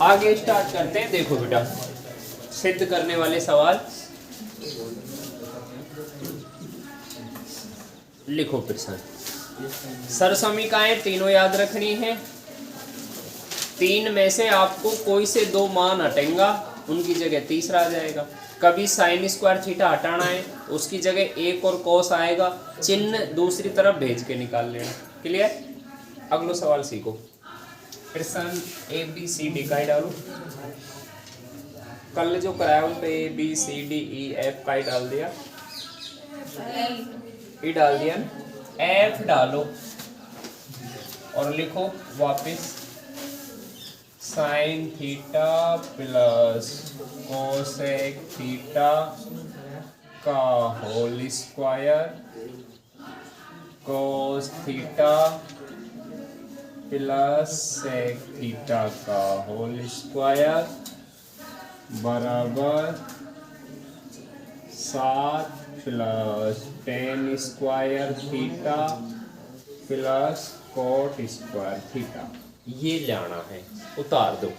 आगे स्टार्ट करते हैं। देखो बेटा, सिद्ध करने वाले सवाल लिखो। प्रश्न सरसमीकाएं तीनों याद रखनी है। तीन में से आपको कोई से दो मान हटेगा, उनकी जगह तीसरा आ जाएगा। कभी साइन स्क्वायर थीटा हटाना है, उसकी जगह एक और कोस आएगा, चिन्ह दूसरी तरफ भेज के निकाल लेना। क्लियर? अगला सवाल सीखो। प्रश्न ए बी सी डी का ही डालो। कल जो कराया उस पे A B C D E F का ही डाल दिया। ई डाल दिया ना, एफ डालो और लिखो वापस sine theta plus cosec theta का whole square cos theta plus sec theta का होल स्क्वायर बराबर 7 plus tan square theta plus cot square theta. ये जाना है, उतार दो।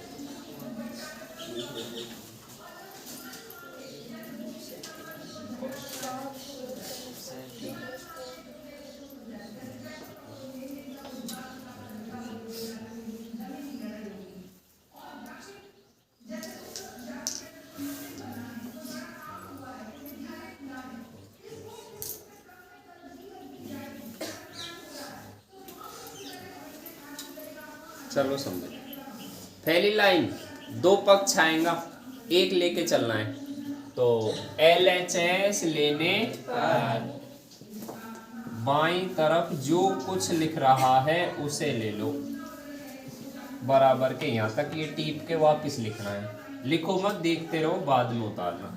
चलो समझो। पहली लाइन दो पक्ष आएगा, एक लेके चलना है। तो LHS लेने पर बाईं तरफ जो कुछ लिख रहा है उसे ले लो, बराबर के यहाँ तक ये टीप के वापस लिखना है। लिखो मत, देखते रहो, बाद में उतारना।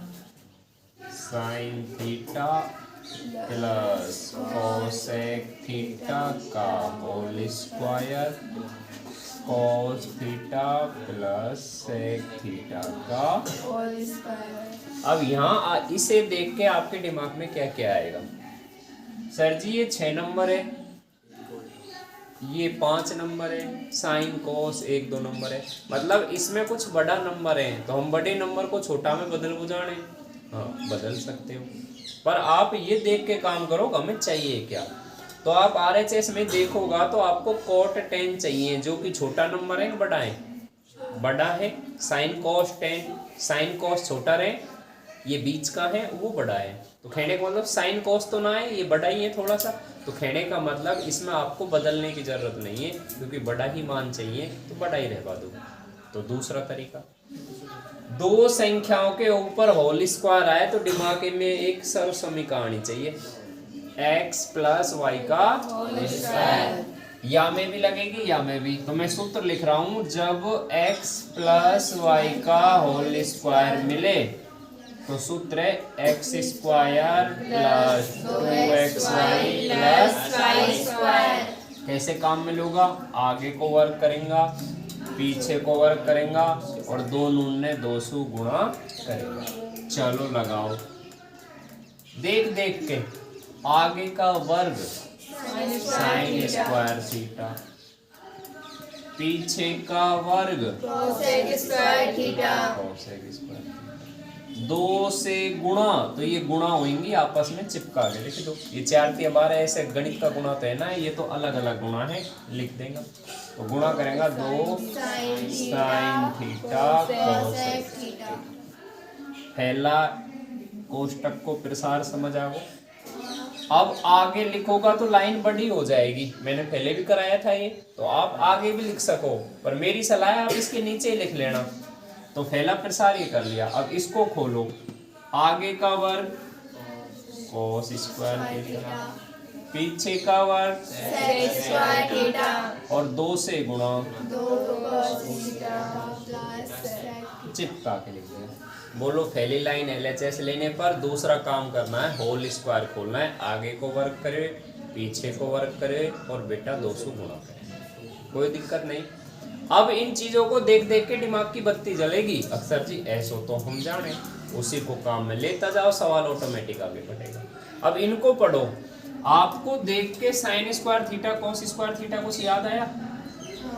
Sine theta plus cosec theta का whole square cos theta plus sec theta का होल स्क्वायर। अब यहाँ इसे देख के आपके दिमाग में क्या क्या आएगा? सर जी ये 6 नंबर है, ये 5 नंबर है, साइन कोस 1-2 नंबर है, मतलब इसमें कुछ बड़ा नंबर है, तो हम बड़े नंबर को छोटा में बदल बुझाने। हाँ बदल सकते हो, पर आप ये देख के काम करो हमें चाहिए क्या। तो आप RHS में देखोगा तो आपको कोट 10 चाहिए, जो कि छोटा नंबर है, बड़ा है, बड़ा है। साइन कोस 10, साइन कोस छोटा रहे, ये बीच का है, वो बड़ा है। तो कहने का मतलब साइन कोस तो ना है, ये बड़ा ही है थोड़ा सा। तो कहने का मतलब इसमें आपको बदलने की जरूरत नहीं है, क्योंकि बड़ा ही मान चाहिए तो बड़ा ही रहवा दो। तो दूसरा तरीका, दो संख्याओं के ऊपर होल स्क्वायर आए तो दिमाग में एक सरसमीका आनी चाहिए, x प्लस वाई का होल स्क्वायर। या में भी लगेगी या में भी। तो मैं सूत्र लिख रहा हूं, जब x प्लस वाई का होल स्क्वायर मिले तो सूत्र है x square plus 2xy plus y square. कैसे काम में लूंगा? आगे को वर्क करेंगा, पीछे को वर्क करेंगा और दो नून ने 200 गुणा करेगा। चलो लगाओ, देख देख के। आगे का वर्ग साइन स्क्वायर थीटा, पीछे का वर्ग कोसेक स्क्वायर थीटा। 2 से गुणा, तो ये गुणा होंगी आपस में चिपका के लिख दो। ये 4 3 12 ऐसे गणित का गुणा तो है ना, ये तो अलग अलग गुणा है, लिख देंगे। तो गुणा करेंगे 2 साइन थीटा कोसेक थीटा। पहला कोष्टक को प्रसार समझ आओ। अब आगे लिखोगा तो लाइन बड़ी हो जाएगी, मैंने पहले भी कराया था ये, तो आप आगे भी लिख सको, पर मेरी सलाह है आप इसके नीचे ही लिख लेना। तो पहला प्रसार ये कर लिया। अब इसको खोलो, आगे का वर्ग कोस स्क्वायर थीटा, पीछे का वर्ग सेक स्क्वायर थीटा और 2 से गुणा 2 कोस थीटा प्लस सेक। चिपका के लिख दिया। बोलो पहली लाइन LHS लेने पर दूसरा काम करना है, होल स्क्वायर खोलना है, आगे को वर्क करे, पीछे को वर्क करे और बेटा 200 गुणा करे, कोई दिक्कत नहीं। अब इन चीजों को देख देख के दिमाग की बत्ती जलेगी। अक्सर जी ऐसो तो हम जाने, उसी को काम में लेता जाओ, सवाल ऑटोमेटिक आगे बढ़ेगा। अब इनको पढ़ो, आपको देख के sine square theta cos square theta कुछ याद आया?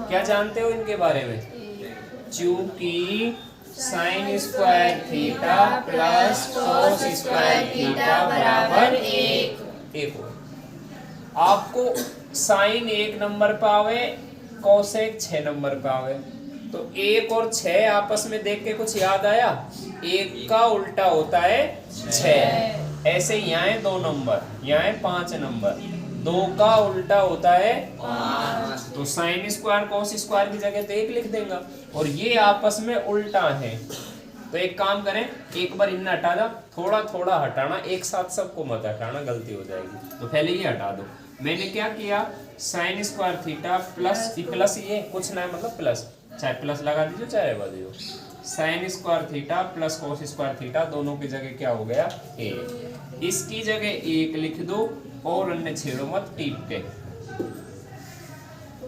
क्या जानते हो इनके बारे में? चूंकि sine square theta plus cos square theta बराबर एक हो। आपको साइन 1 नंबर पे आवे, कोसेक 6 नंबर पे आवे, तो 1 और 6 आपस में देख के कुछ याद आया? 1 का उल्टा होता है 6। ऐसे यहाँ है 2 नंबर, यहाँ है 5 नंबर, 2 का उल्टा होता है 5। तो साइन स्क्वायर कोस स्क्वायर की जगह तो 1 लिख देगा, और ये आपस में उल्टा है। तो एक काम करें, एक बार इन्हें हटा दो, थोड़ा थोड़ा हटाना, एक साथ सबको मत हटाना, गलती हो जाएगी। तो पहले ये हटा दो। मैंने क्या किया, साइन स्क्वायर थीटा प्लस ये कुछ ना है, मतलब प्लस, चाहे प्लस लगा दीजिए चाहे लगा दीजिए। Sine square theta plus cos square theta, दोनों की जगह क्या हो गया? 1। इसकी जगह 1 लिख दो और अन्य छेड़ो मत टीप के।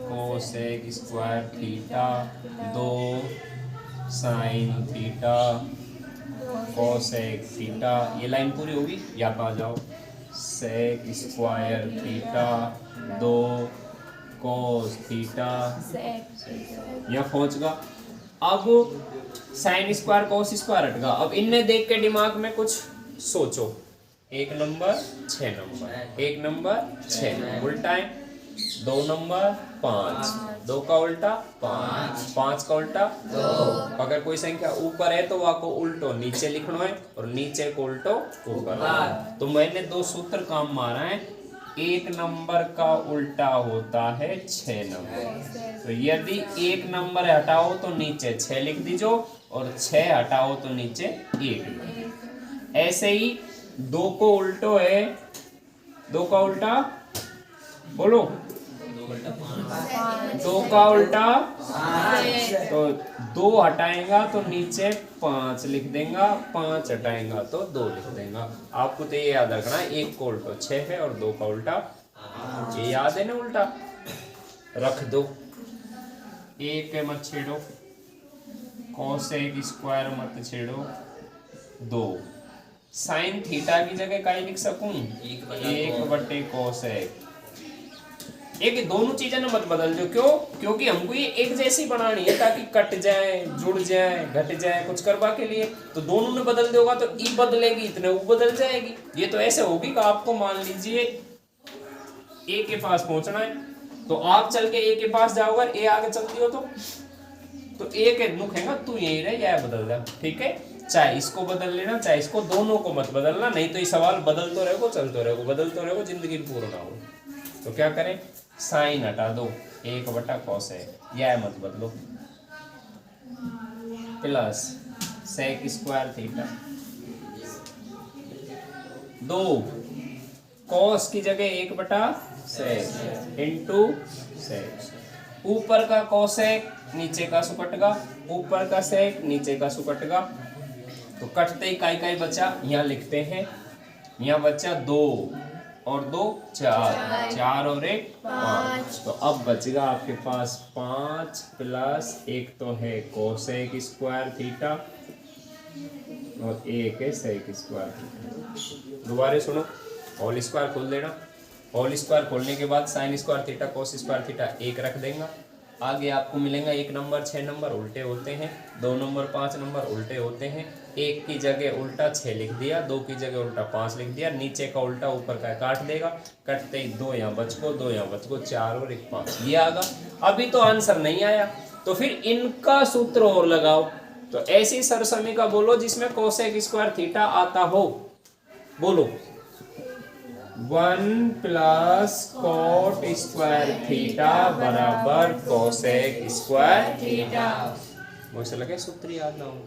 Cosec square theta 2 sine theta cosec theta, ये लाइन पूरी होगी, या आ जाओ। Sec square theta 2 cos theta, यह पहुंचगा। अब साइन स्क्वायर कोस स्क्वायर हटगा। अब इन्हें देख के दिमाग में कुछ सोचो। 1 नंबर 6 नंबर, 1 नंबर 6 उल्टा है, 2 नंबर 5, 2 का उल्टा 5, 5 का उल्टा 2। अगर कोई संख्या ऊपर है तो वह को उल्टो नीचे लिखना है, और नीचे को उल्टो ऊपर। तो मैंने 2 सूत्र काम मारा है। 1 नंबर का उल्टा होता है 6 नंबर। तो यदि 1 नंबर हटाओ तो नीचे 6 लिख दीजो, और 6 हटाओ तो नीचे 1। ऐसे ही 2 को उल्टो है, 2 का उल्टा बोलो, 2 का उल्टा, तो 2 हटाएगा तो नीचे 5 लिख देगा, 5 हटाएगा तो 2 लिख देगा। आपको तो ये याद रखना है, 1 को उल्टा 6 है और 2 का उल्टा, ये याद है ना, उल्टा रख दो। 1 मत छेड़ो, कोसेक स्क्वायर मत छेड़ो, 2। साइन थीटा की जगह क्या लिख सकूं? 1/कोसेक। एक दोनों चीजें ना मत बदल दो, क्यों? क्योंकि हमको ये एक जैसी बनानी है, ताकि कट जाए, जुड़ जाए, घट जाए, कुछ करवा के लिए। तो दोनों ने बदल दोगा तो ई बदलेगी, इतने वो बदल जाएगी। ये तो ऐसे होगी कि आपको मान लीजिए ए के पास पहुंचना है, तो आप चल के ए के पास जाओगे, ए आगे चलती हो तो ए के नुक है, तू यही रहे या बदल जा, ठीक है? चाहे इसको बदल लेना, चाहे इसको, दोनों को मत बदलना, नहीं तो ये सवाल बदलते रहेगो, चलते रहेगो, बदलते रहेगो, जिंदगी पूर्ण ना हो। तो क्या करें, साइन हटा दो, 1/cos है, यह मत बदलो, plus sec square theta 2 cos की जगह 1/sec इंटू सेक। ऊपर का कोसेक नीचे का सुकटगा, ऊपर का सेक नीचे का सुकटगा, तो कटते ही काई काई बचा, यहाँ लिखते हैं, यहाँ बचा 2 और 2 4, 4 और 1 5। तो अब बचेगा आपके पास 5 प्लस 1 तो है कोसेक स्क्वायर थीटा और 1 है सेक स्क्वायर थीटा। दोबारा सुनो, होल स्क्वायर खोल देना, होल स्क्वायर खोलने के बाद sine square theta cos square theta 1 रख देगा। आगे आपको मिलेगा 1 नंबर 6 नंबर उल्टे होते हैं, 2 नंबर 5 नंबर उल्टे होते हैं। 1 की जगह उल्टा 6 लिख दिया, 2 की जगह उल्टा 5 लिख दिया, नीचे का उल्टा ऊपर का काट देगा, कटते ही 2 यहाँ बच को, 2 यहाँ बच को, 4 और 1 5, ये आगा। अभी तो आंसर नहीं आया, तो फिर इनका सूत्र और लगाओ। तो ऐसी सरसमी का बोलो जिसमें कोसेक स्क्वायर थीटा आता हो, बोलो 1 प्लस कोट स्क्वायर थीटा बराबर कोसेक स्क्वायर थीटा। मुझे लगे सूत्र याद ना हो,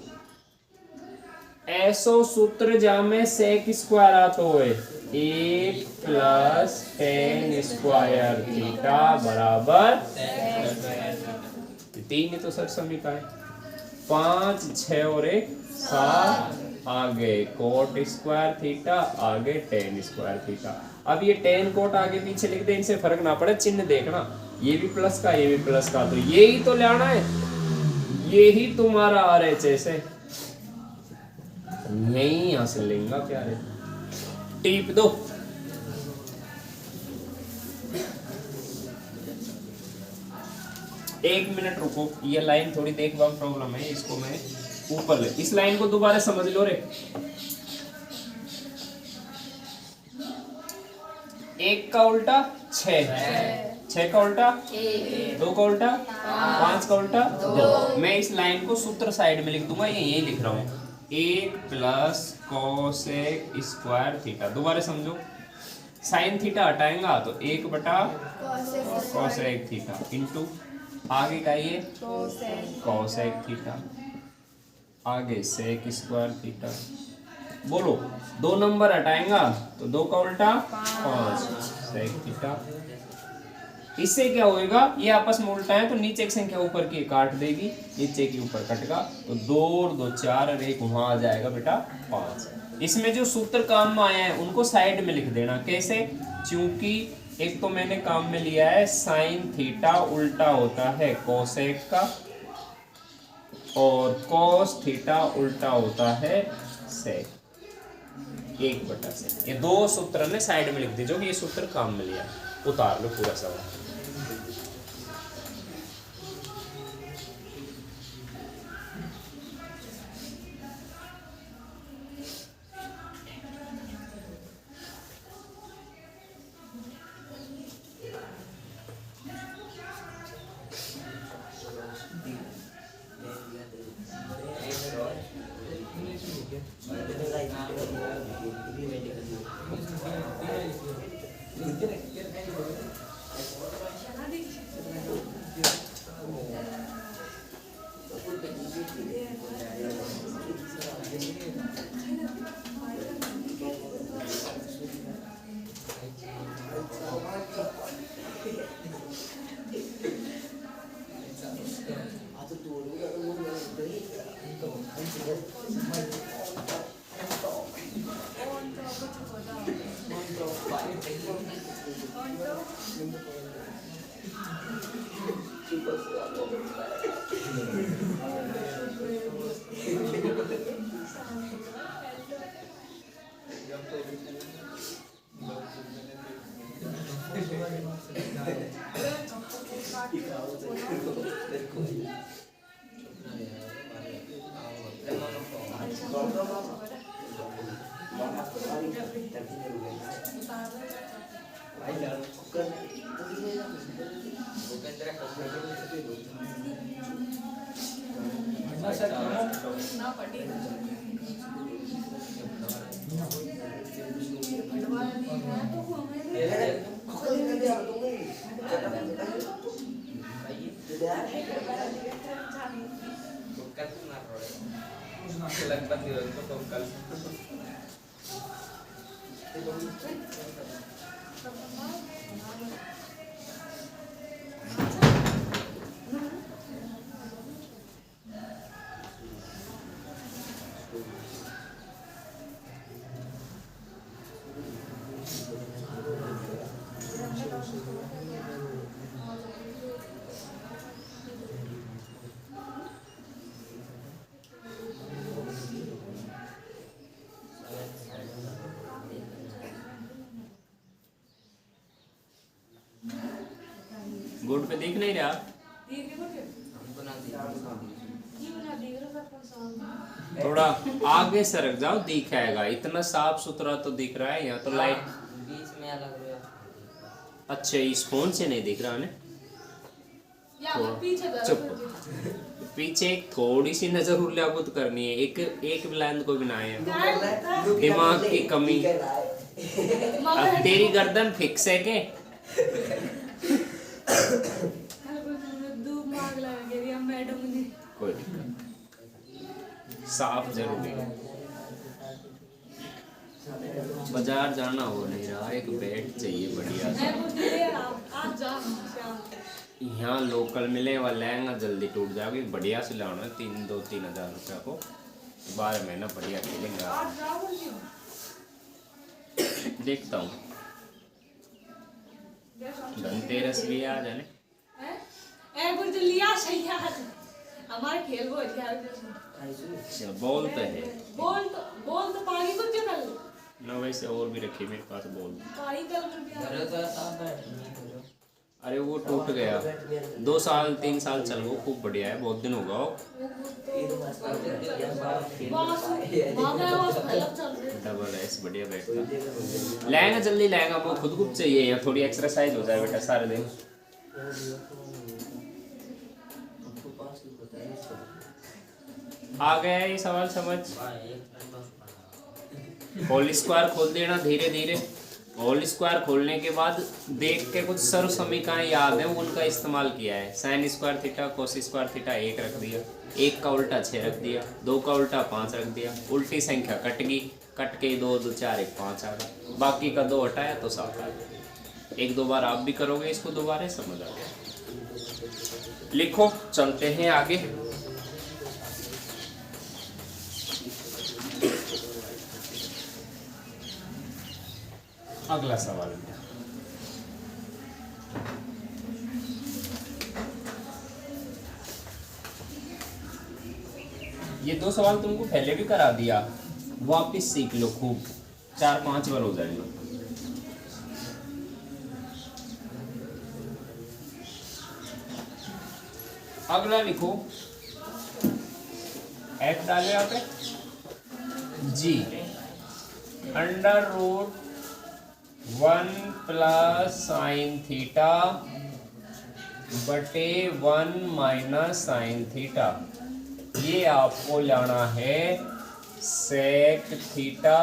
ऐसो सूत्र जामे सेक स्क्वायर आतो है, 1 प्लस टेन स्क्वायर थीटा बराबर 3 तो सर समीका है, 5 6 और 1 7, आगे कोट स्क्वायर थीटा, आगे टेन स्क्वायर थीटा। अब ये टेन कोट आगे पीछे लिख दे, इनसे फर्क ना पड़े, चिन्ह देखना, ये भी प्लस का ये भी प्लस का, तो यही तो लाना है, यही तुम्हारा RHS है, नहीं हासिल लेंगे प्यारे, टीप दो। एक मिनट रुको, ये लाइन थोड़ी देखना प्रॉब्लम है, इसको मैं ऊपर ले, इस लाइन को दोबारा समझ लो रे। एक का उल्टा 6, 6 का उल्टा 2 का उल्टा 5 का उल्टा 2। मैं इस लाइन को सूत्र साइड में लिख दूंगा, ये यही लिख रहा हूँ, 1 प्लस कोसेक स्क्वायर थीटा। दोबारा समझो, साइन थीटा हटाएंगा तो 1 बटा कोसेक थीटा इंटू आगे का ये कोसेक थीटा, आगे सेक स्क्वायर थीटा। बोलो, 2 नंबर हटाएंगा तो 2 का उल्टा 5 सेक थीटा। इससे क्या होएगा, ये आपस में उल्टा है तो नीचे की संख्या ऊपर की काट देगी, नीचे की ऊपर कटेगा तो 2 और 2 4 और 1 वहां आ जाएगा बेटा 5। इसमें जो सूत्र काम में आया है उनको साइड में लिख देना। कैसे? क्योंकि एक तो मैंने काम में लिया है साइन थीटा उल्टा होता है कोसेक का, और कॉस थीटा उल्टा होता है सेक, 1 बटा सेक। ये 2 सूत्र ने साइड में लिख दीजिए कि ये सूत्र काम में लिया, उतार लो पूरा सवाल। बोर्ड पे देख नहीं रहा, थोड़ा आगे सरक जाओ, दिखाएगा। इतना साफ सुथरा तो दिख रहा है, यहाँ तो लाइट बीच में अलग हो। अच्छा, इस फोन से नहीं दिख रहा है, चुप। पीछे एक थोड़ी सी नजर उल्लाकुत करनी है, एक ब्लाइंड को बिना है, दिमाग की कमी। अब तेरी गर्दन फिक्स है के? कोई दिक्कत, साफ जरूरी है। बाजार जाना हो नहीं रहा, एक बेड चाहिए बढ़िया। यहाँ लोकल मिले वाला लहंगा जल्दी टूट जाएगी, बढ़िया से लाना है, 2-3 हज़ार रुपया को 12 महीना बढ़िया खेलेंगे। देखता हूँ, धनतेरस भी आ जाने। हमारे खेल वो अच्छा, बॉल तो है, बोल तो पानी को क्या कर ना, वैसे और भी रखी मेरे पास बॉल। पानी कर अरे वो टूट गया, 2 साल 3 साल चल गो, खूब बढ़िया है, बहुत दिन हो गया हो। डबल एस बढ़िया बैठता, लाएगा जल्दी लाएगा, वो खुद खुद चाहिए या थोड़ी एक्सरसाइज हो जाए बेटा सारे दिन। आ गया ये सवाल समझ? होल स्क्वायर खोल देना धीरे धीरे। होल स्क्वायर खोलने के बाद देख के कुछ सर्व समीकरण याद है उनका इस्तेमाल किया है। Sine square theta cos square theta 1 रख दिया, 1 का उल्टा 6 रख दिया, 2 का उल्टा 5 रख दिया, उल्टी संख्या कट गई, कट के 2 2 4 1 5 आ गया, बाकी का 2 हटाया तो 7 आ गया। 1 2 बार आप भी करोगे इसको, दोबारा समझ आ गया। लिखो, चलते हैं आगे। अगला सवाल, ये 2 सवाल तुमको पहले भी करा दिया, वापस सीख लो खूब, 4-5 बार हो जाएगा। अगला लिखो, f डालो यहाँ पे, g under root 1 plus sine theta बटे 1 माइनस साइन थीटा, ये आपको लाना है sec theta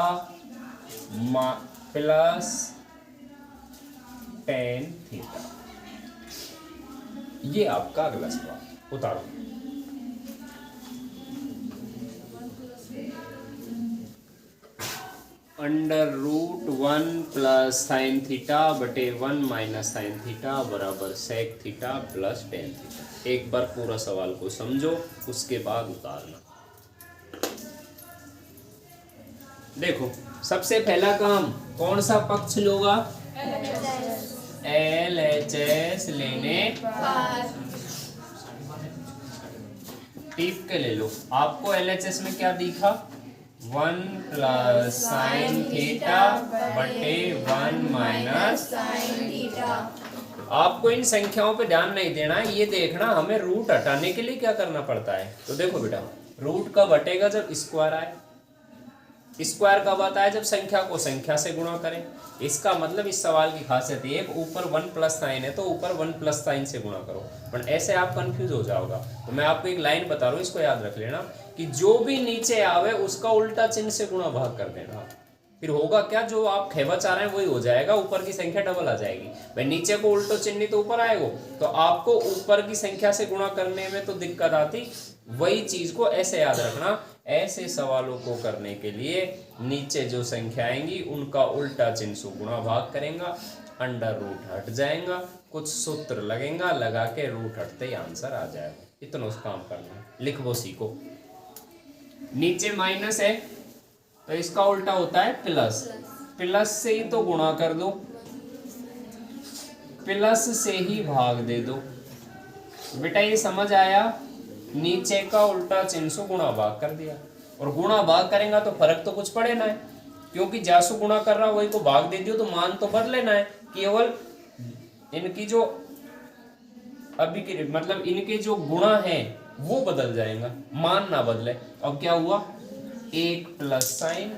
plus tan theta. ये आपका अगला सवाल, उतारो। Under root 1 plus sine theta बटे 1 माइनस साइन थीटा बराबर sec theta plus tan theta. एक बार पूरा सवाल को समझो, उसके बाद उतारना। देखो, सबसे पहला काम कौन सा पक्ष लोगा? LHS लेने, टिप के ले लो। आपको LHS में क्या दिखा? 1 प्लस साइन थीटा बटे 1 माइनस साइन थीटा। आपको इन संख्याओं पे ध्यान नहीं देना है, ये देखना हमें रूट हटाने के लिए क्या करना पड़ता है। तो देखो बेटा, रूट कब हटेगा? जब स्क्वायर आए। स्क्वायर कब आता है? जब संख्या को संख्या से गुणा करें। इसका मतलब इस सवाल की खासियत ये है, ऊपर 1 प्लस साइन है तो ऊपर 1 प्लस साइन से गुणा करो, पर ऐसे आप कंफ्यूज हो जाओगा। तो मैं आपको एक लाइन बता रहा हूँ, इसको याद रख लेना कि जो भी नीचे आवे उसका उल्टा चिन्ह से गुणा भाग कर देना। फिर होगा क्या, जो आप खेवा चाह रहे हैं वही हो जाएगा, ऊपर की संख्या डबल आ जाएगी। भाई नीचे को उल्टो चिन्ह तो ऊपर आएगा, तो आपको ऊपर की संख्या से गुणा करने में तो दिक्कत आती। वही चीज को ऐसे याद रखना, ऐसे सवालों को करने के लिए नीचे जो संख्या आएंगी उनका उल्टा चिन्ह से गुणा भाग करेंगे, अंडर रूट हट जाएगा, कुछ सूत्र लगेगा, लगा के रूट हटते ही आंसर आ जाएगा। इतना उस काम करना, लिख वो सीखो। नीचे माइनस है तो इसका उल्टा होता है प्लस, प्लस से ही तो गुणा कर दो, प्लस से ही भाग दे दो। बेटा ये समझ आया? नीचे का उल्टा चिन्ह से गुणा भाग कर दिया, और गुणा भाग करेंगे तो फर्क तो कुछ पड़े ना है, क्योंकि जासु गुणा कर रहा वही को भाग दे दियो तो मान तो बदल लेना है। केवल इनकी जो अभी की मतलब इनके जो गुणा है वो बदल जाएगा, मान ना बदले। अब क्या हुआ? 1 प्लस साइन,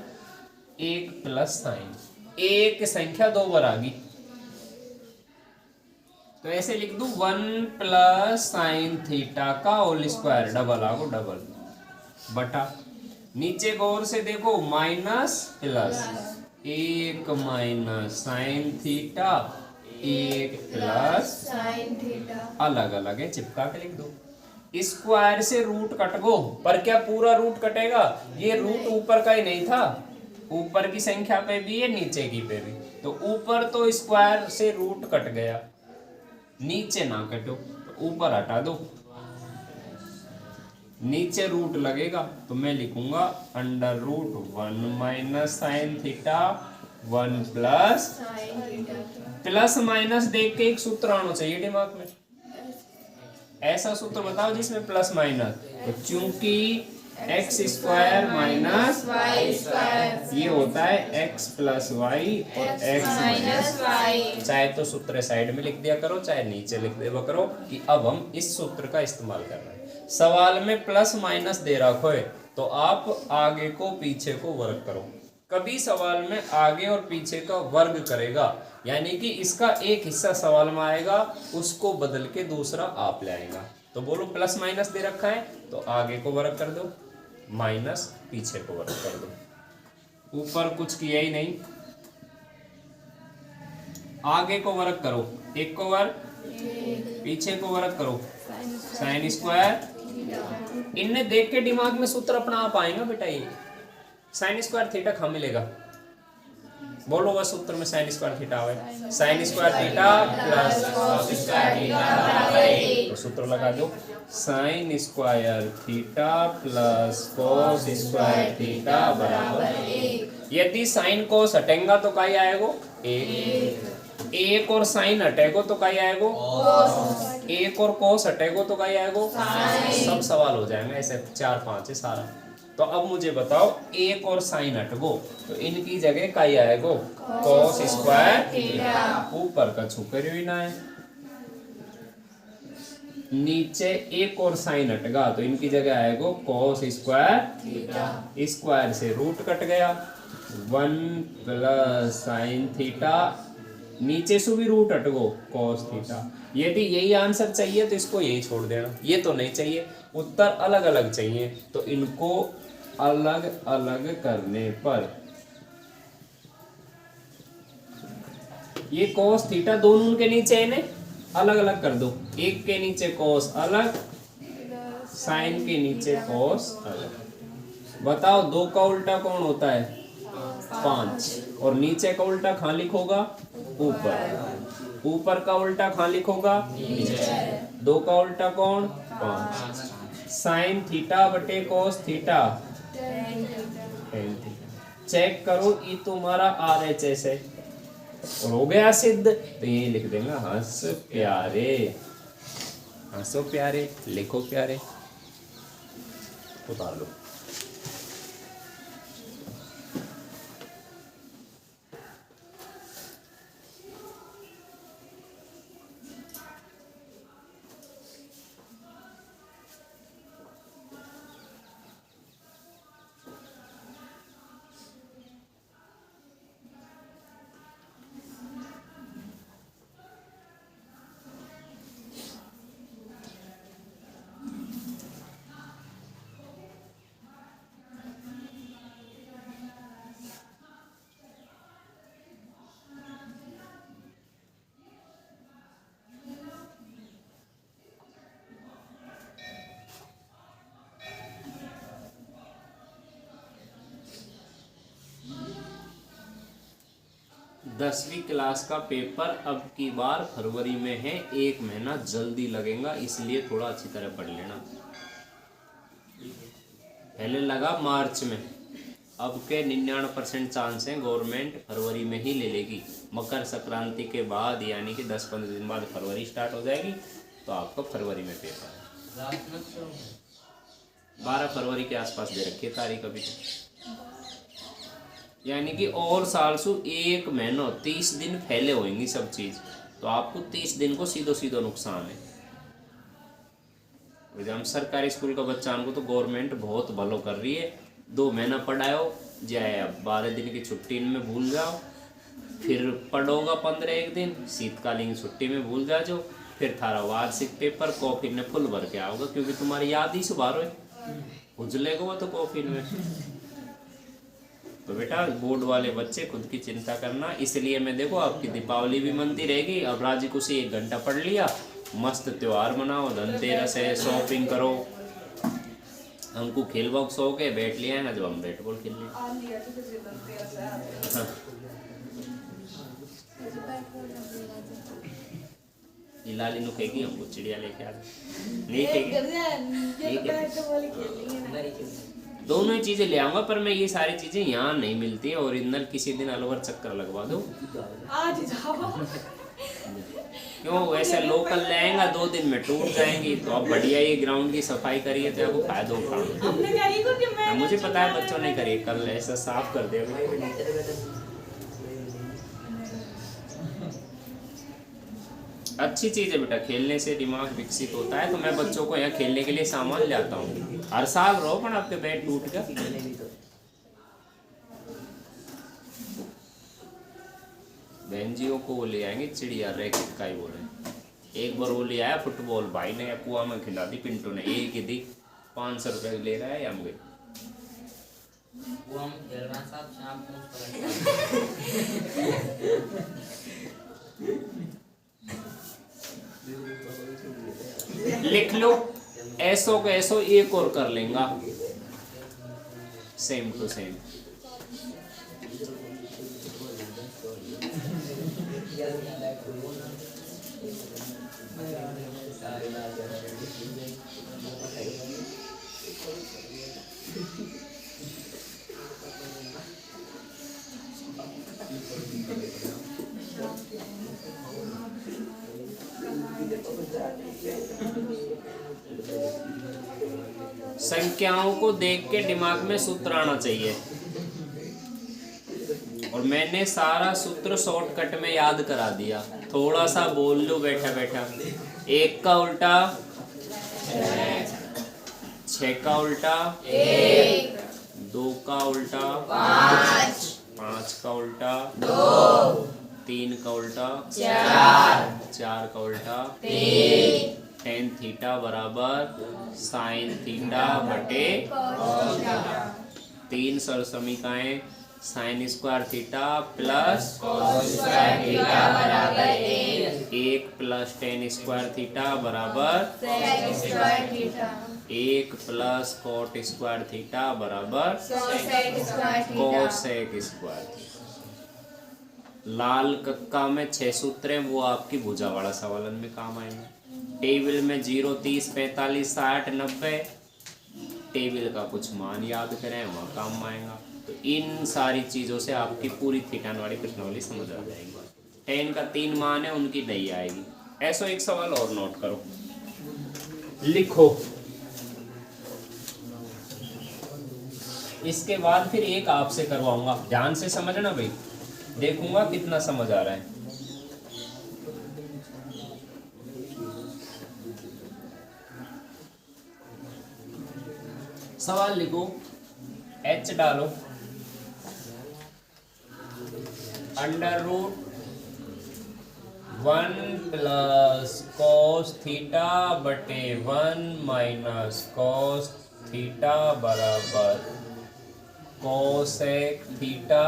1 प्लस साइन, एक संख्या 2 बार आ गई, तो ऐसे लिख दूं 1 प्लस साइन थीटा का होल स्क्वायर, डबल आगो डबल, बटा नीचे गौर से देखो minus plus, 1 minus sine theta, 1 plus sine theta, अलग अलग है, चिपका के लिख दो। स्क्वायर से रूट कट गो, पर क्या पूरा रूट कटेगा? ये रूट ऊपर का ही नहीं था, ऊपर की संख्या पे भी है, नीचे की पे भी, तो ऊपर तो स्क्वायर से रूट कट गया, नीचे ना कटो, तो ऊपर हटा दो, नीचे रूट लगेगा, तो मैं लिखूंगा under root 1 minus sine theta 1 plus, plus minus देख के एक सूत्र आना चाहिए दिमाग में, ऐसा सूत्र बताओ जिसमें प्लस माइनस। तो चूंकि x square minus y square ये होता है एक्स प्लस वाई और एक्स माइनस वाई। चाहे तो सूत्र साइड में लिख दिया करो चाहे नीचे लिख दिया करो कि अब हम इस सूत्र का इस्तेमाल कर रहे हैं। सवाल में प्लस माइनस दे रखो है तो आप आगे को पीछे को वर्ग करो। कभी सवाल में आगे और पीछे का वर्ग करेगा यानी कि इसका एक हिस्सा सवाल में आएगा उसको बदल के दूसरा आप ले आएगा। तो बोलो प्लस माइनस दे रखा है तो आगे को वर्ग कर दो माइनस पीछे को वर्ग कर दो। ऊपर कुछ किया ही नहीं, आगे को वर्ग करो एक को वर्ग, पीछे को वर्ग करो साइन स्क्वायर। इनने देख के दिमाग में सूत्र अपना आप आएगा बेटा। ये साइन स्क्वायर थीटा कहाँ मिलेगा? बोलो वह सूत्र में साइन स्क्वायर थीटा आवे, sine square theta plus cos square theta बराबर 1। तो सूत्र लगा दो sine square theta plus cos square theta बराबर 1। यदि साइन कोस हटेगा तो क्या आएगा? एक और साइन हटेगा तो क्या आएगा? एक और कोस हटेगा तो क्या आएगा? सब सवाल हो जाएंगे ऐसे 4-5 है सारा। तो अब मुझे बताओ एक और साइन हटगो तो इनकी जगह क्या आएगा? Cos square theta. ऊपर का छुकर भी ना है, नीचे एक और साइन हटगा तो इनकी जगह आएगा कॉस स्क्वायर थीटा। स्क्वायर से रूट कट गया 1 प्लस साइन थीटा, नीचे से भी रूट हटगो कॉस थीटा। यदि यही आंसर चाहिए तो इसको यही छोड़ देना, ये तो नहीं चाहिए, उत्तर अलग अलग चाहिए तो इनको अलग अलग करने पर ये cos थीटा दोनों उनके नीचे है ने अलग अलग कर दो। एक के नीचे cos अलग, साइन के नीचे cos अलग। बताओ 2 का उल्टा कौन होता है? 5। और नीचे का उल्टा कहाँ लिखोगा? ऊपर। ऊपर का उल्टा कहाँ लिखोगा? नीचे। 2 का उल्टा कौन? 5। साइन थीटा बटे cos थीटा चेक करो ये तुम्हारा RHS है और हो गया सिद्ध। तो ये लिख देंगे हंस प्यारे, हंसो प्यारे, लिखो प्यारे, उतार लो। दसवीं क्लास का पेपर अब की बार फरवरी में है, 1 महीना जल्दी लगेगा इसलिए थोड़ा अच्छी तरह पढ़ लेना। पहले लगा मार्च में, अब के 99% चांस हैं गवर्नमेंट फरवरी में ही ले लेगी। मकर संक्रांति के बाद यानी कि 10-15 दिन बाद फरवरी स्टार्ट हो जाएगी तो आपका फरवरी में पेपर है। 12 फरवरी के आसपास दे रखी है तारीख अभी, यानी कि और साल से 1 महीना 30 दिन फैले होंगी सब चीज, तो आपको 30 दिन को सीधो सीधो नुकसान है। हम सरकारी स्कूल का बच्चा को तो गवर्नमेंट बहुत भलो कर रही है। 2 महीना पढ़ाओ जाए, अब 12 दिन की छुट्टी में भूल जाओ, फिर पढ़ोगा 15 दिन, शीतकालीन छुट्टी में भूल जाओ, फिर थारा वार्षिक पेपर कॉफिन में फुल भर के आओगे क्योंकि तुम्हारी याद ही सुधारो है, उजलेगा वो तो कॉफिन में। तो बेटा बोर्ड वाले बच्चे खुद की चिंता करना, इसलिए मैं देखो आपकी दीपावली भी मनती रहेगी। अब राजी को से 1 घंटा पढ़ लिया, मस्त त्योहार मनाओ, धनतेरस है, शॉपिंग करो। हमको खेल बॉक्स हो के बैठ लिया है ना, जब हम बैट बॉल खेल लिए। ये लाली नु कहेगी हमको चिड़िया लेके आ, नहीं कहेगी दोनों ही चीजें ले आऊंगा, पर मैं ये सारी चीजें यहाँ नहीं मिलती है। ओरिजिनल किसी दिन अलवर चक्कर लगवा दो। आज जाओ क्यों वैसे लोकल लेंगा 2 दिन में टूट जाएंगी, तो अब बढ़िया ये ग्राउंड की सफाई करिए तो आपको फायदा उठाना। हमने करी को कि मैं मुझे पता है बच्चों ने करी, कल ऐसा साफ कर दिया। अच्छी चीज है बेटा, खेलने से दिमाग विकसित होता है। तो मैं बच्चों को यहाँ खेलने के लिए सामान ले आता हूँ। हर साल रो पण आपके बैट टूट गया। बेंजियो को वो ले आएंगे चिड़िया रैकेट का ही बोले। एक बार वो ले आया फुटबॉल, भाई ने कुआ में खिला दी, पिंटू ने एक ही दी, 500 रुपए ले रहा है हम गए। वो हम खेल रहे हैं साहब शाम को लिख लो, ऐसो को ऐसो एक और कर लेंगा, सेम टू सेम। संख्याओं को देख के दिमाग में सूत्र आना चाहिए, और मैंने सारा सूत्र शॉर्टकट में याद करा दिया। थोड़ा सा बोल लो बैठा बैठा। 1 का उल्टा 6 का उल्टा 1, 2 का उल्टा 5, 5 का उल्टा 2, 3 का उल्टा 4, 4 का उल्टा 3, tan थीटा बराबर sin थीटा बटे 3 सरसमीकाएं sin square theta plus theta बराबर 1 प्लस tan स्क्वायर थीटा बराबर sec स्क्वायर थीटा 1 प्लस cot स्क्वायर थीटा बराबर sec square theta cosec square. लाल कक्का में 6 सूत्र हैं, वो आपकी भुजावाड़ा सवालन में काम आएंगे। टेबल में 0, 30, 45, 60, 90 टेबल का कुछ मान याद करें, वहाँ काम आएगा। तो इन सारी चीज़ों से आपकी पूरी थीटान वाली प्रश्नावली समझ आ जाएगी। टेन का 3 मान है, उनकी नहीं आएगी। ऐसा एक सवाल और नोट करो, लिखो। इसके बाद फिर एक आपसे करवाऊंगा, ध्यान से समझना भाई, देखूंगा कितना समझ आ रहा है। सवाल लिखो, h डालो, √1 प्लस cos थीटा बटे 1 माइनस cos थीटा बराबर cosec theta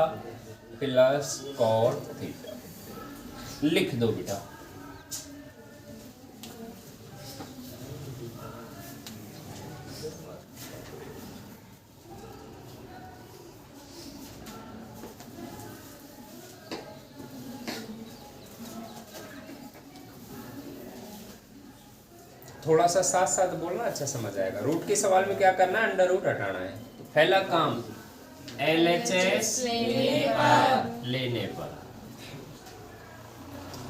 plus cot theta. लिख दो बेटा। थोड़ा सा साथ साथ बोलना, अच्छा समझ आएगा। रूट के सवाल में क्या करना है, अंडर रूट हटाना है। तो पहला काम LHS लेने पर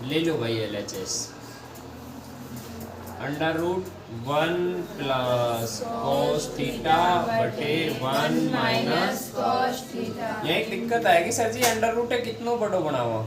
ले लो भाई LHS। √1 प्लस cos थीटा बटे 1 माइनस cos थीटा। यह एक दिक्कत आएगी सर जी, अंडर रूट है कितनों बड़ो बनावा।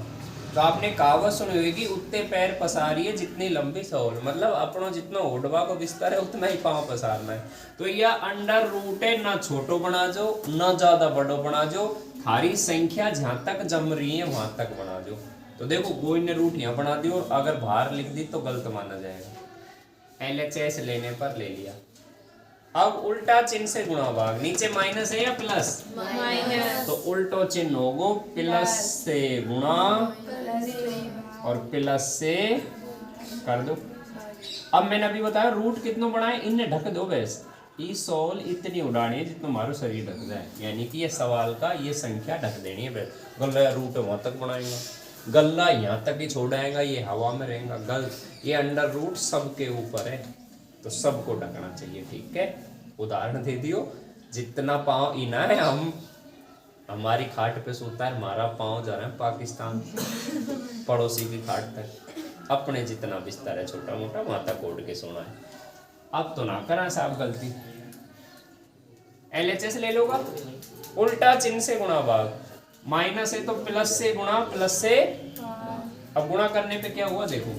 तो आपने कहावत सुनी होगी, उतने पैर पसारिए जितनी लंबी सौल, मतलब अपनों जितना ओढ़वा को बिस्तर है उतना ही पाँव पसारना है। तो यह अंडर रूट है, ना छोटो बना जो ना ज्यादा बड़ो बना जो, थारी संख्या जहां तक जम रही है वहां तक बना जो। तो देखो कोई ने रूट यहाँ बना दी और अगर बाहर लिख दी तो गलत माना जाएगा। LHS लेने पर ले लिया। अब उल्टा चिन्ह से गुणा भाग, नीचे माइनस है या प्लस, माइनस, तो उल्टो चिन्ह होगो, प्लस से गुणा और प्लस से कर दो। अब मैंने अभी बताया रूट कितनों बढ़ाए, इन्हें ढक दो बस। ये सोल इतनी उड़ानी है जितना हमारा शरीर ढक जाए, यानी कि ये सवाल का ये संख्या ढक देनी है बस। गल्ला रूट वहां तक बनाएगा, गल्ला यहाँ तक ही छोड़ाएगा, ये हवा में रहेगा। गल ये अंडर रूट सबके ऊपर है, तो सबको ढकना चाहिए, ठीक है। उदाहरण दे दियो, जितना पाँव इना है, हम हमारी खाट पे सोता है, हमारा पाँव जा रहा है पाकिस्तान। पड़ोसी की खाट तक, अपने जितना बिस्तर है छोटा मोटा माता कोड के सोना है। अब तो ना करा साहब गलती, LHS ले लोगा, उल्टा चिन्ह से गुणा भाग, माइनस है तो प्लस से गुणा, प्लस से, अब गुणा करने पे क्या हुआ देखो,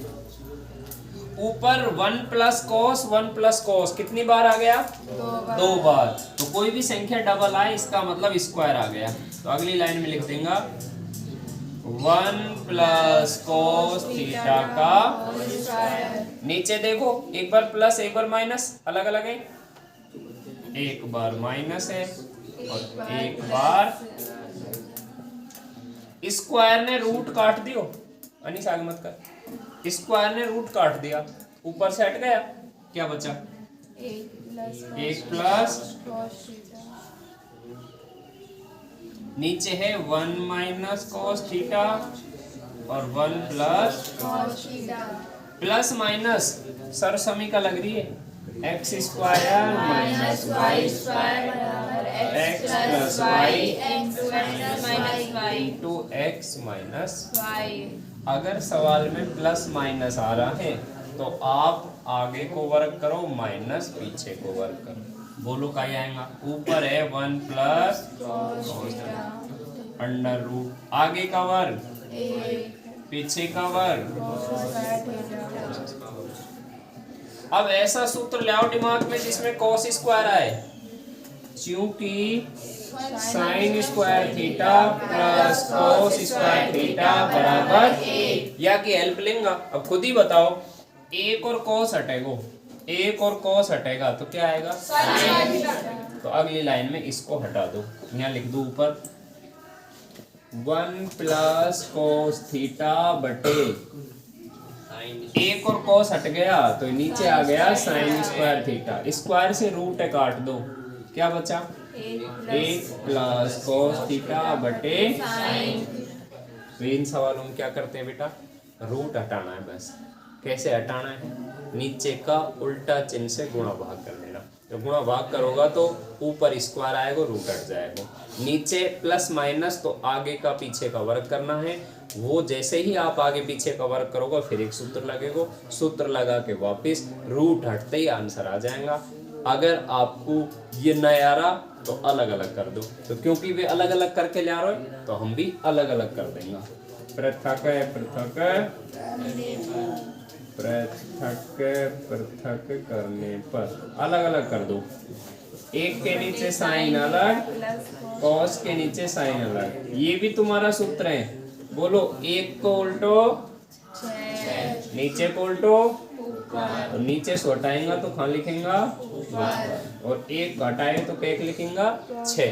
ऊपर 1 प्लस कॉस 1 प्लस कॉस कितनी बार आ गया, 2 बार। तो कोई भी संख्या डबल आए इसका मतलब स्क्वायर आ गया। तो अगली लाइन में लिख देंगे 1 प्लस कॉस थीटा का, नीचे देखो एक बार प्लस एक बार माइनस, अलग अलग है, एक बार माइनस है और एक बार, स्क्वायर ने रूट काट दियो, अनिस आगे मत कर, स्क्वायर ने रूट काट दिया, ऊपर से हट गया, क्या बचा, 1 प्लस, नीचे है 1 माइनस कॉस थीटा और 1 प्लस, प्लस माइनस सर समीका लग रही है, x square minus y square बराबर x plus y into x minus y. अगर सवाल में प्लस माइनस आ रहा है तो आप आगे को वर्क करो, माइनस पीछे को वर्क करो। बोलो क्या आएगा, ऊपर है 1 प्लस अंडर रूट, आगे का वर्ग पीछे का वर्ग। अब ऐसा सूत्र ले आओ दिमाग में जिसमें कॉस स्क्वायर आए, क्योंकि sine square theta plus cos square theta बराबर 1, या की हेल्प लेंगे। अब खुद ही बताओ, एक और कॉस हटेगा, एक और कॉस हटेगा तो क्या आएगा, तो अगली लाइन में इसको हटा दो, यहाँ लिख दो ऊपर 1 प्लस कॉस थीटा बटे, एक और कॉस हट गया तो नीचे आ गया साइन स्क्वायर थीटा, स्क्वायर से रूट काट दो, क्या बचा 1 प्लस कॉस थीटा बटे साइन। तो इन सवालों में क्या करते हैं बेटा, रूट हटाना है बस। कैसे हटाना है, नीचे का उल्टा चिन्ह से गुणा भाग कर लेना, जब गुणा भाग करोगा तो ऊपर स्क्वायर आएगा, रूट हट जाएगा, नीचे प्लस माइनस तो आगे का पीछे का वर्ग करना है, वो जैसे ही आप आगे पीछे का वर्ग करोगे फिर एक सूत्र लगेगा, सूत्र लगा के वापस रूट हटते ही आंसर आ जाएगा। अगर आपको ये न आ रहा तो अलग अलग कर दो, तो क्योंकि वे अलग अलग करके ले आ रहे हो तो हम भी अलग अलग कर देंगे। पृथक पृथक करने पर अलग अलग कर दो, एक के नीचे साइन अलग, कॉस के नीचे साइन अलग, ये भी तुम्हारा सूत्र है। बोलो, एक को उल्टो, नीचे को उल्टो, और नीचे से हटाएंगा तो कहाँ लिखेंगा, और एक हटाए तो क्या लिखेंगा 6।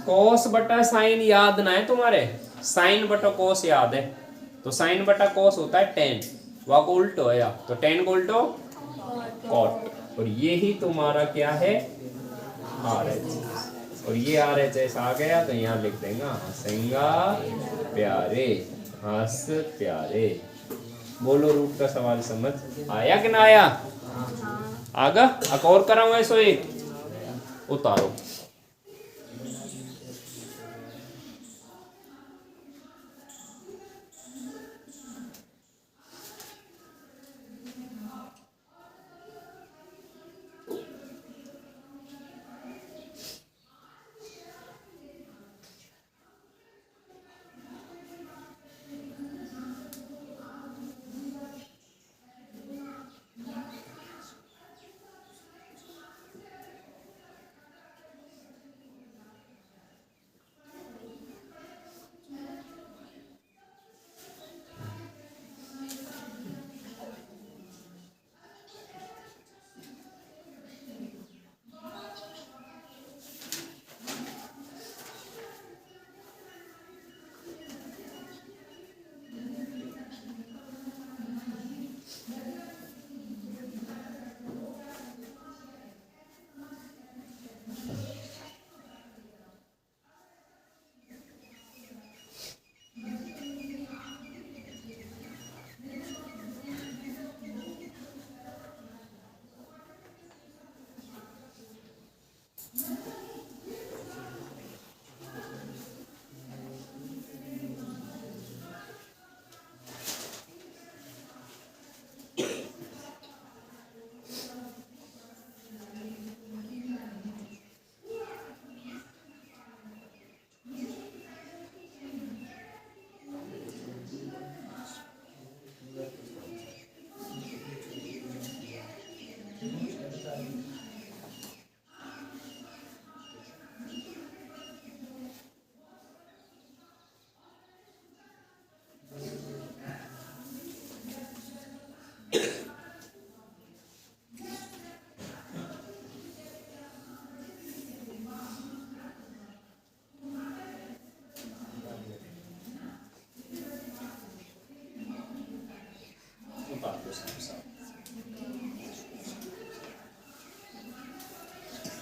कॉस बटा साइन याद ना है तुम्हारे, साइन बटा कॉस याद है, तो साइन बटा कॉस होता है tan, वहाँ को उल्टो है, तो tan को उल्टो कॉट, और ये ही तुम्हारा क्या है RH, और ये RHS आ गया तो यहाँ लिख देंगे हंसेंगा प्यारे, हंस प्यारे। बोलो, रूट का सवाल समझ आया कि ना आया, आगा एक और कराऊंगा, इसो एक उतारो।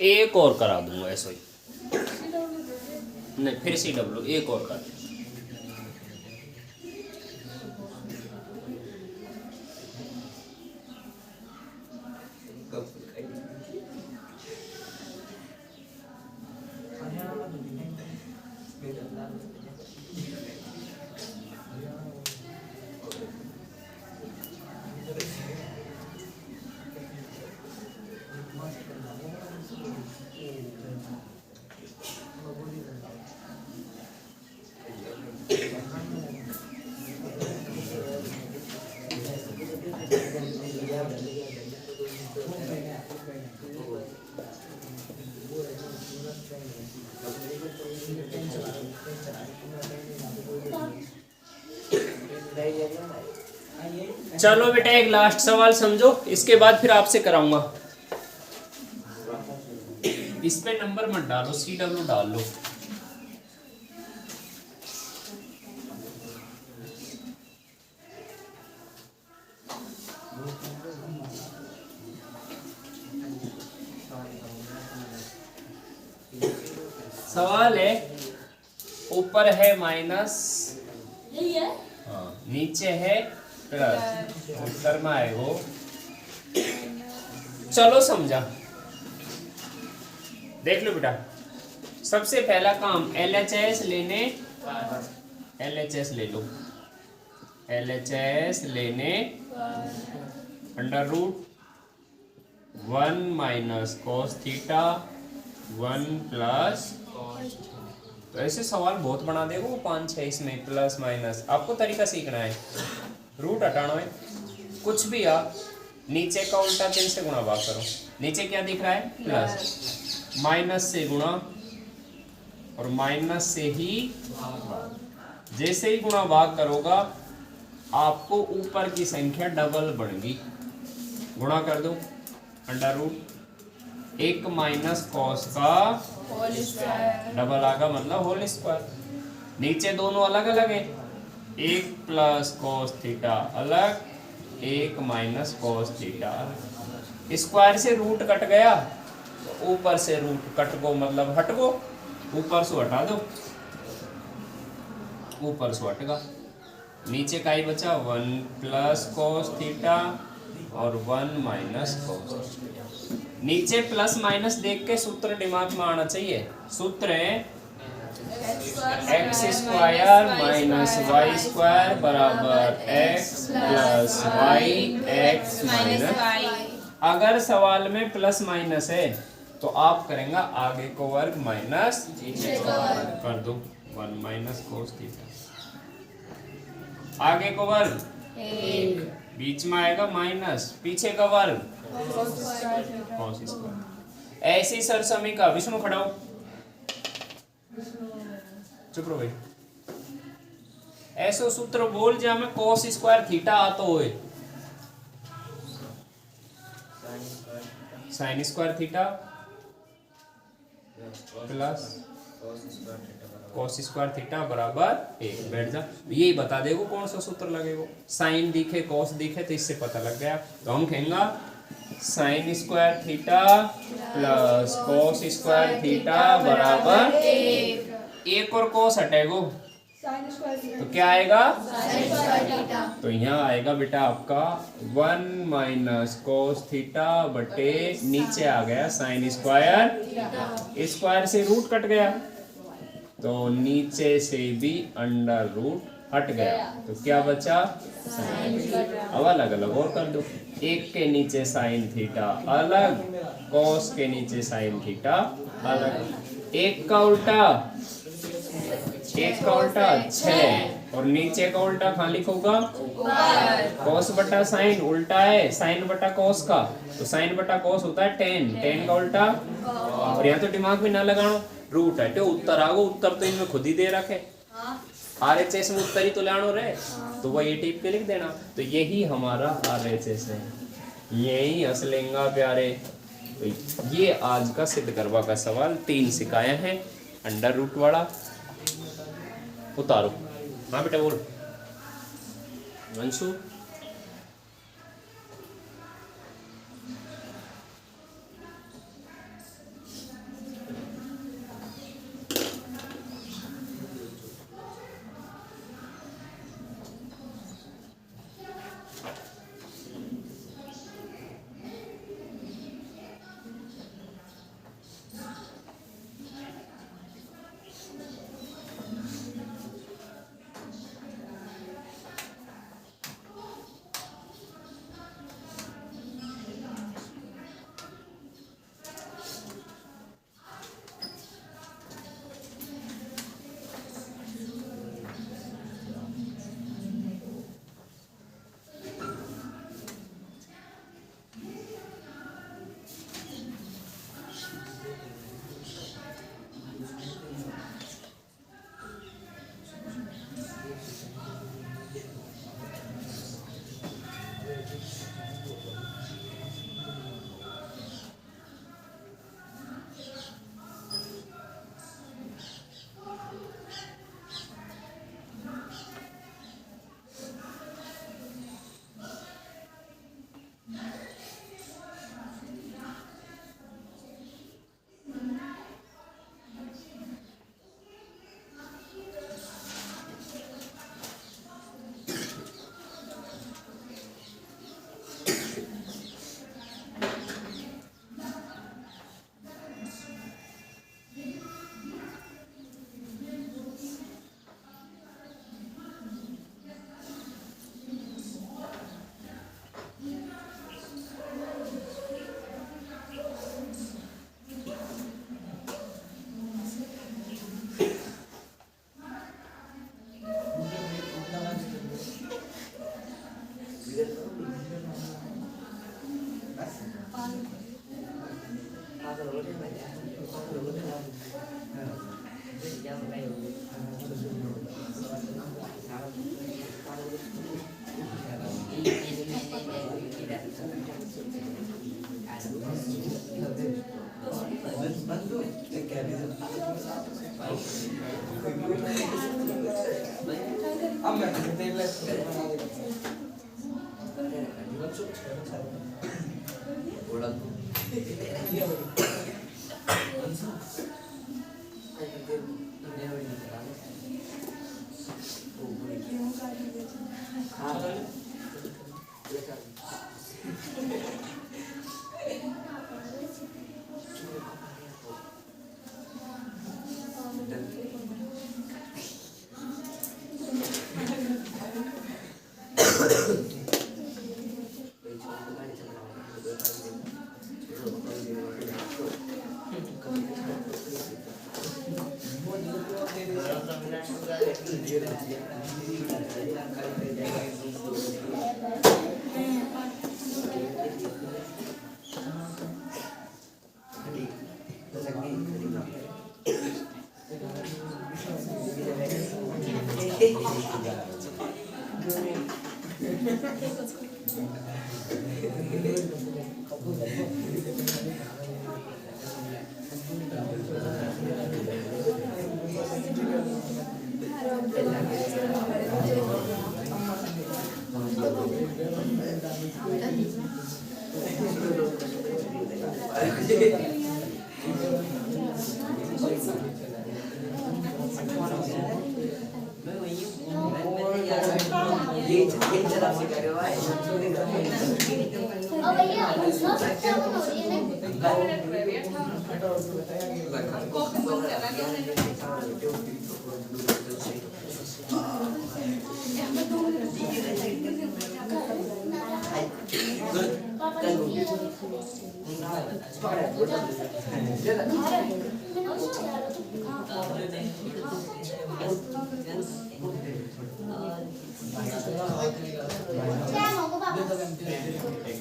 एक और करा दूंगा ऐसा ही, नहीं फिर CW एक और कर। चलो बेटा एक लास्ट सवाल समझो, इसके बाद फिर आपसे कराऊंगा। इस पे नंबर मत डालो, CW डाल लो। सवाल है, ऊपर है माइनस, यही है। हाँ नीचे है प्लस, उत्तर में आएगा। चलो समझा, देख लो बेटा। सबसे पहला काम LHS लेने, LHS ले लो। LHS लेने under root 1 minus cos theta 1 plus. तो ऐसे सवाल बहुत बना देगा वो 5-6 इसमें प्लस माइनस। आपको तरीका सीखना है, रूट हटाना है कुछ भी। आप नीचे का उल्टा चिन्ह से गुणा भाग करो। नीचे क्या दिख रहा है? प्लस, माइनस से गुणा और माइनस से ही जैसे ही गुणा भाग करोगा आपको ऊपर की संख्या डबल बढ़ेगी। गुणा कर दो, अंडर रूट 1 माइनस कॉस का डबल आगा मतलब होल स्क्वायर। नीचे दोनों अलग अलग है, 1 प्लस कॉस थीटा अलग, 1 माइनस कॉस थीटा। स्क्वायर से रूट कट गया तो ऊपर से रूट कट गो मतलब हट गो, ऊपर से हटा दो, ऊपर से हटेगा। नीचे का ही बचा 1 प्लस कॉस थीटा और 1 माइनस कॉस। नीचे प्लस माइनस देख के सूत्र दिमाग में आना चाहिए। सूत्र है x square minus y square बराबर x plus y x minus. अगर सवाल में प्लस माइनस है तो आप करेंगे आगे को वर्ग माइनस कर दो, 1 माइनस कोस थीटा। आगे को वर्ग बीच में आएगा माइनस, पीछे का वर्ग कॉस स्क्वायर। ऐसी सरसमी का विष्णु खड़ा हो, चुप रहो भाई। ऐसो सूत्र बोल जा में कॉस स्क्वायर थीटा आतो होए, sine square theta plus cos square theta बराबर 1। बैठ जा, यही बता देगो कौन सा सूत्र लगेगा। साइन दिखे कॉस दिखे तो इससे पता लग गया। तो हम कहेंगे sine square theta plus cos square theta बराबर 1 और कॉस हटेगो तो क्या आएगा? तो यहाँ आएगा बेटा आपका 1 माइनस कॉस थीटा बटे नीचे आ गया साइन स्क्वायर, स्क्वायर से रूट कट गया तो नीचे से भी अंडर रूट हट गया तो क्या बचा? अब अलग अलग और कर दो, 1 के नीचे साइन थीटा अलग, कॉस के नीचे साइन थीटा अलग। 1 का उल्टा 6 और नीचे का उल्टा कहाँ लिखोगा? कॉस बटा साइन उल्टा है साइन बटा कॉस का, तो साइन बटा कॉस होता है 10 का उल्टा। और यहाँ तो दिमाग में ना लगाना, रूट है तो उत्तर आगो, उत्तर तो इनमें खुद ही दे रखे। RHS में उत्तर ही तो लानो रहे तो वही टिप के लिख देना। तो यही हमारा RHS है, यही हंस लेंगा प्यारे। तो ये आज का सिद्ध करवा का सवाल 3 सिखाया है अंडर रूट वाला। उतारो, हाँ बेटा बोल वंशु।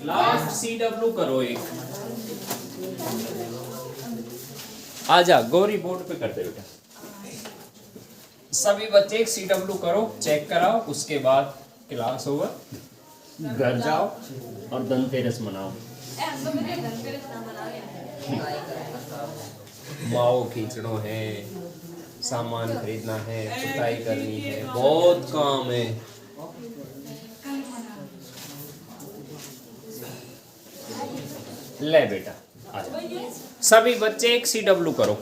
लास्ट CW करो एक। आजा गौरी बोर्ड पे करते बेटा। सभी बच्चे एक CW करो, चेक कराओ, उसके बाद क्लास ओवर, घर जाओ और धनतेरस मनाओ। माओ खींचनो है, सामान खरीदना है, पुताई करनी है, बहुत काम है। ले बेटा आजा। सभी बच्चे एक CW करो।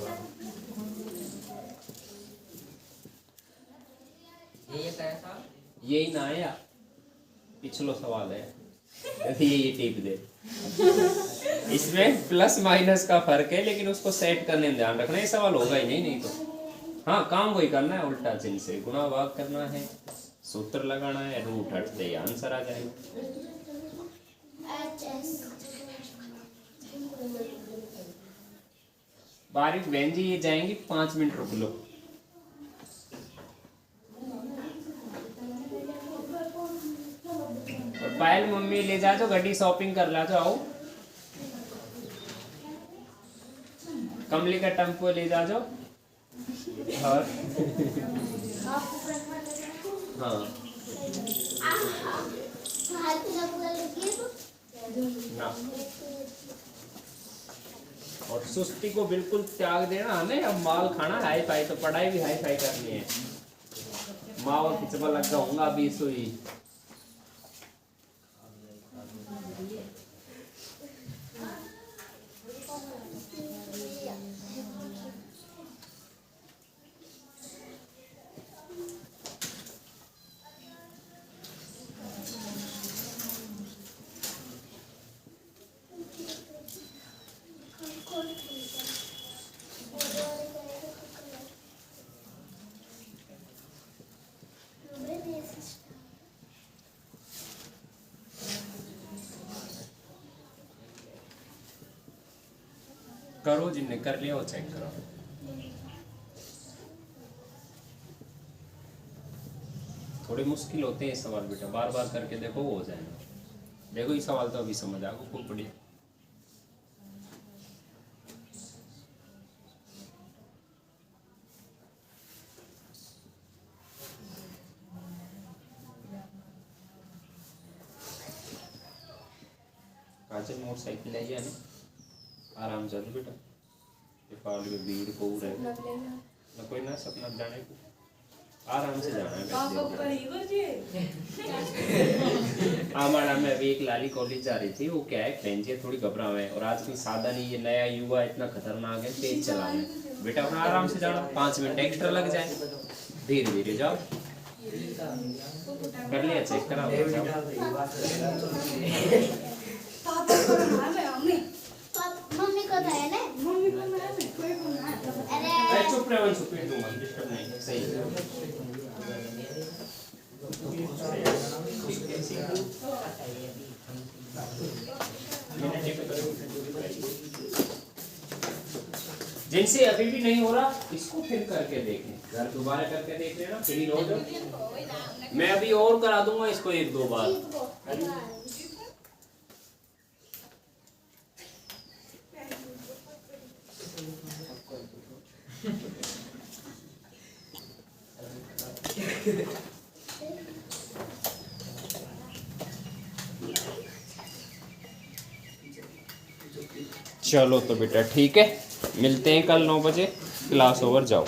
ये कैसा? यही ना आया, पिछलो सवाल है। ये टिप दे। इसमें प्लस माइनस का फर्क है, लेकिन उसको सेट करने में ध्यान रखना। ये सवाल होगा ही नहीं तो हाँ, काम वही करना है, उल्टा चिन्ह से गुणा भाग करना है, सूत्र लगाना है, रूट हटते ही आंसर आ जाएगा। बारिश बहन जी ये जाएंगी, 5 मिनट रुक लो। और पायल मम्मी ले जा जो, गड्डी शॉपिंग कर ला जाओ। कमली का टेम्पो ले जा जाओ। और हाँ ना, और सुस्ती को बिल्कुल त्याग देना। हमें अब माल खाना हाई फाई, तो पढ़ाई भी हाई फाई करनी है। माँ खिंचवा लग जाऊंगा अभी सोई। करो, जिनने कर लिया वो चेक करो। थोड़े मुश्किल होते हैं सवाल बेटा, बार बार करके देखो वो हो जाएगा। देखो ये सवाल तो अभी समझ आ गया, खूब बढ़िया। से मोटरसाइकिल ले जाए आराम चल बेटा नेपाल में भीड़ को रहे ना कोई ना सपना जाने को आराम से जाना है पापा पढ़ी गुरुजी हमारा मैं अभी एक लाली कॉलेज जा रही थी वो क्या है फ्रेंड थोड़ी घबरा हुए और आज की साधन ये नया युवा इतना खतरनाक है तेज चला है बेटा अपना आराम से जाना 5 मिनट एक्स्ट्रा लग जाए धीरे धीरे जाओ कर लिया चेक करा पापा को ना मैं मम्मी मम्मी को था है ना मम्मी को ना मैं कोई को ना अरे चुप रहे चुप दूंगा डिस्टर्ब नहीं सही जिनसे अभी भी नहीं हो रहा इसको फिर करके देखें घर दोबारा करके देख लेना फिर ही हो जाओ मैं अभी और करा दूंगा इसको 1-2 बार चलो तो बेटा ठीक है मिलते हैं कल 9 बजे क्लास ओवर जाओ